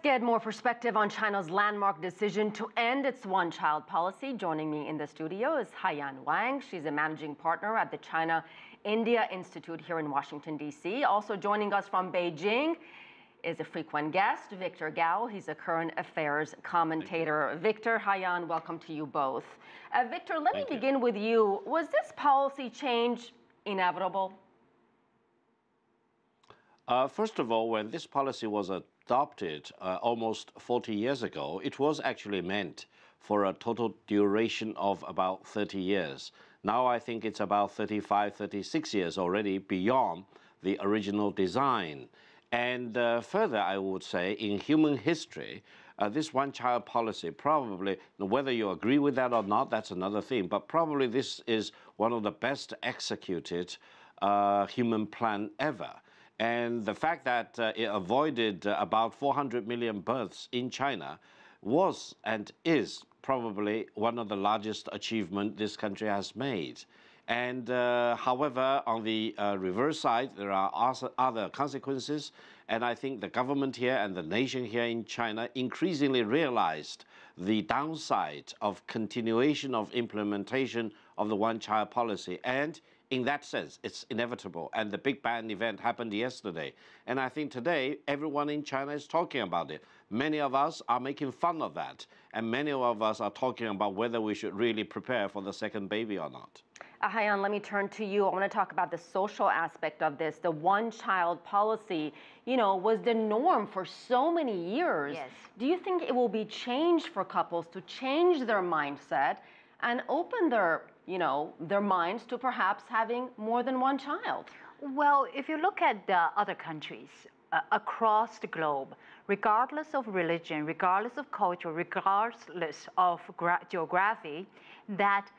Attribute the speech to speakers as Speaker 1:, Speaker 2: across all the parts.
Speaker 1: get more perspective on China's landmark decision to end its one-child policy. Joining me in the studio is Haiyan Wang. She's a managing partner at the China-India Institute here in Washington, D.C. Also joining us from Beijing is a frequent guest, Victor Gao. He's a current affairs commentator. Victor, Haiyan, welcome to you both. Victor, let me begin with you. Was this policy change inevitable?
Speaker 2: First of all, when this policy was adopted almost 40 years ago, it was actually meant for a total duration of about 30 years. Now I think it's about 35, 36 years already beyond the original design. And further, I would say, in human history, this one-child policy probably, whether you agree with that or not, that's another thing, but probably this is one of the best executed human plan ever. And the fact that it avoided about 400 million births in China was and is probably one of the largest achievements this country has made. And however, on the reverse side, there are also other consequences. And I think the government here and the nation here in China increasingly realized the downside of continuation of implementation of the one-child policy. And in that sense, it's inevitable. And the Big Bang event happened yesterday. And I think today, everyone in China is talking about it. Many of us are making fun of that. And many of us are talking about whether we should really prepare for the second baby or not.
Speaker 1: Haiyan, let me turn to you. I want to talk about the social aspect of this. The one-child policy, was the norm for so many years.
Speaker 3: Yes.
Speaker 1: Do you think it will be changed for couples to change their mindset and open their minds to perhaps having more than one child?
Speaker 3: Well, if you look at the other countries across the globe, regardless of religion, regardless of culture, regardless of geography, that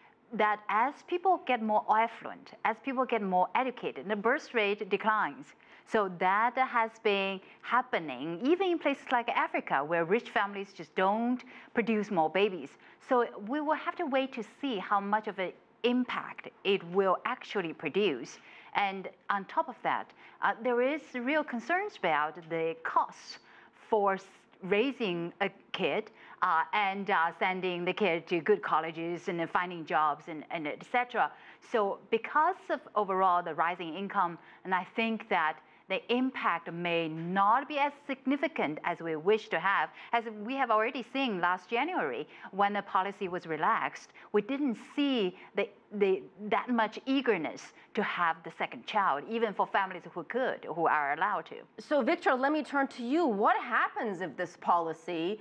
Speaker 3: as people get more affluent, as people get more educated, the birth rate declines. So that has been happening even in places like Africa, where rich families just don't produce more babies. So we will have to wait to see how much of an impact it will actually produce. And on top of that, there is real concerns about the costs for raising a kid and sending the kid to good colleges and finding jobs and et cetera. So because of overall the rising income, and I think that the impact may not be as significant as we wish to have, as we have already seen last January when the policy was relaxed. We didn't see that much eagerness to have the second child, even for families who are allowed to.
Speaker 1: So Victor, let me turn to you. What happens if this policy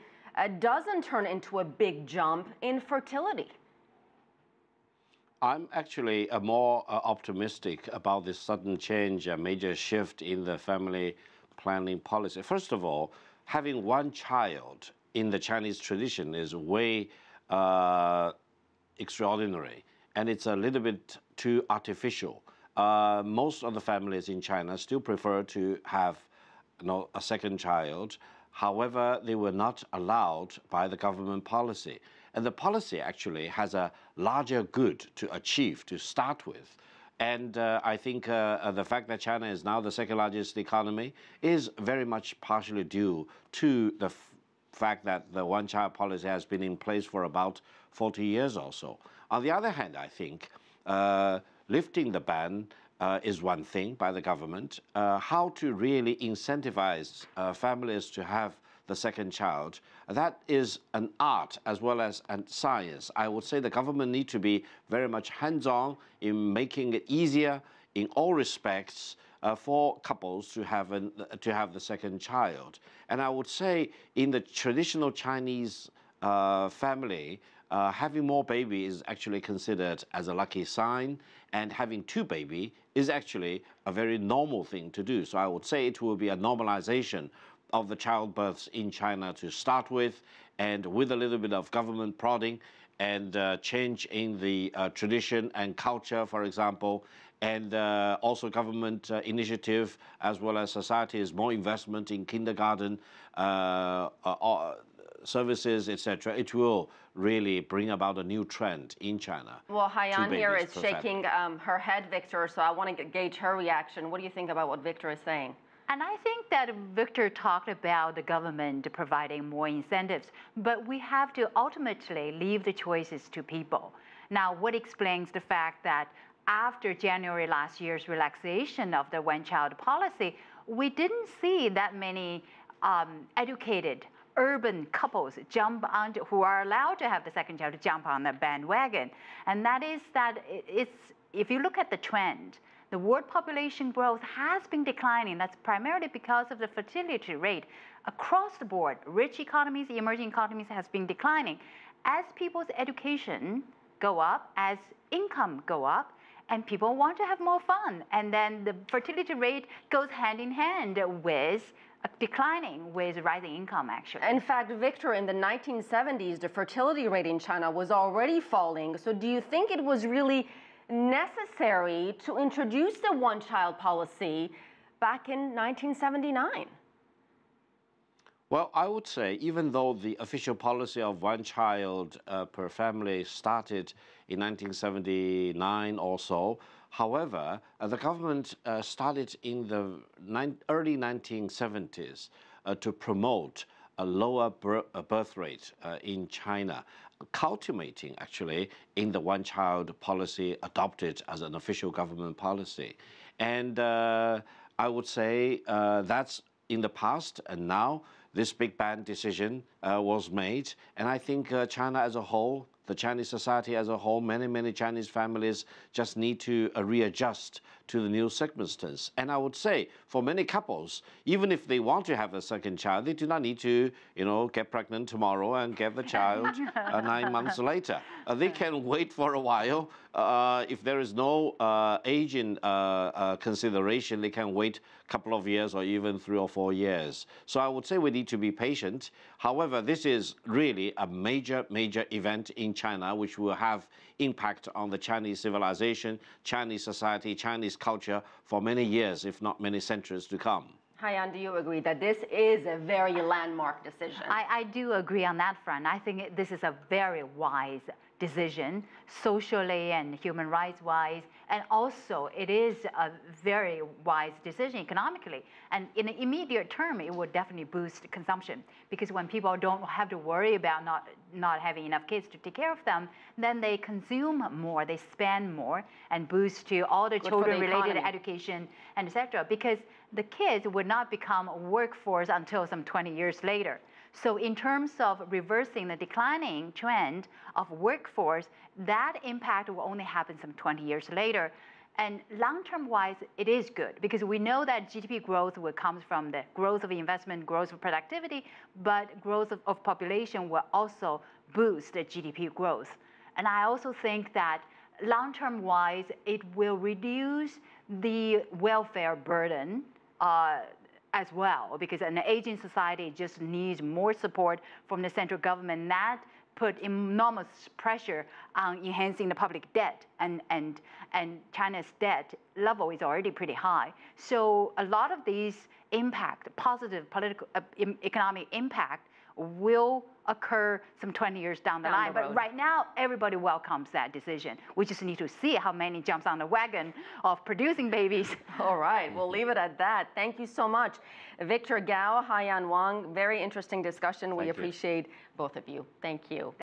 Speaker 1: doesn't turn into a big jump in fertility?
Speaker 2: I'm actually more optimistic about this sudden change, a major shift in the family planning policy. First of all, having one child in the Chinese tradition is way extraordinary, and it's a little bit too artificial. Most of the families in China still prefer to have a second child. However, they were not allowed by the government policy. And the policy actually has a larger good to achieve to start with. And I think the fact that China is now the second largest economy is very much partially due to the fact that the one-child policy has been in place for about 40 years or so. On the other hand, I think lifting the ban is one thing by the government. How to really incentivize families to have the second child, that is an art as well as a science. I would say the government need to be very much hands-on in making it easier in all respects for couples to have the second child. And I would say in the traditional Chinese family, having more babies is actually considered as a lucky sign, and having two babies is actually a very normal thing to do. So I would say it will be a normalization of the childbirths in China to start with, and with a little bit of government prodding and change in the tradition and culture, for example, and also government initiative, as well as society's more investment in kindergarten services, etc. It will really bring about a new trend in China.
Speaker 1: Well, Haiyan here is shaking her head, Victor, so I want to gauge her reaction. What do you think about what Victor is saying?
Speaker 3: And I think that Victor talked about the government providing more incentives, but we have to ultimately leave the choices to people. Now, what explains the fact that after January last year's relaxation of the one-child policy, we didn't see that many educated urban couples who are allowed to have the second child to jump on the bandwagon. And that is that if you look at the trend, the world population growth has been declining. That's primarily because of the fertility rate across the board. Rich economies, emerging economies has been declining. As people's education go up, as income go up, and people want to have more fun. And then the fertility rate goes hand in hand with declining with rising income, actually.
Speaker 1: In fact, Victor, in the 1970s, the fertility rate in China was already falling. So do you think it was really necessary to introduce the one-child policy back in 1979?
Speaker 2: Well, I would say even though the official policy of one child per family started in 1979 or so, however, the government started in the early 1970s to promote a lower birth rate in China, culminating actually in the one-child policy adopted as an official government policy. And I would say that's in the past, and now this big bang decision was made. And I think China as a whole, the Chinese society as a whole, many Chinese families just need to readjust to the new circumstance. And I would say for many couples, even if they want to have a second child, they do not need to, get pregnant tomorrow and get the child 9 months later. They can wait for a while. If there is no aging consideration, they can wait a couple of years or even 3 or 4 years. So I would say we need to be patient. However, this is really a major event in China, which will have impact on the Chinese civilization, Chinese society, Chinese culture for many years, if not many centuries to come.
Speaker 1: Haiyan, do you agree that this is a very landmark decision?
Speaker 3: I do agree on that front. I think this is a very wise decision, socially and human rights-wise, and also it is a very wise decision economically. And in the immediate term, it would definitely boost consumption, because when people don't have to worry about not having enough kids to take care of them, then they consume more, they spend more, and boost to all the children-related education and etc. Because the kids would not become a workforce until some 20 years later. So in terms of reversing the declining trend of workforce, that impact will only happen some 20 years later. And long-term wise, it is good, because we know that GDP growth will come from the growth of investment, growth of productivity, but growth of population will also boost the GDP growth. And I also think that long-term wise, it will reduce the welfare burden as well, because an aging society just needs more support from the central government. That put enormous pressure on enhancing the public debt, and China's debt level is already pretty high. So a lot of these positive political, economic impact will occur some 20 years down the line. But right now, everybody welcomes that decision. We just need to see how many jumps on the wagon of producing babies.
Speaker 1: All right, we'll leave it at that. Thank you so much. Victor Gao, Haiyan Wang, very interesting discussion. We appreciate both of you. Thank you.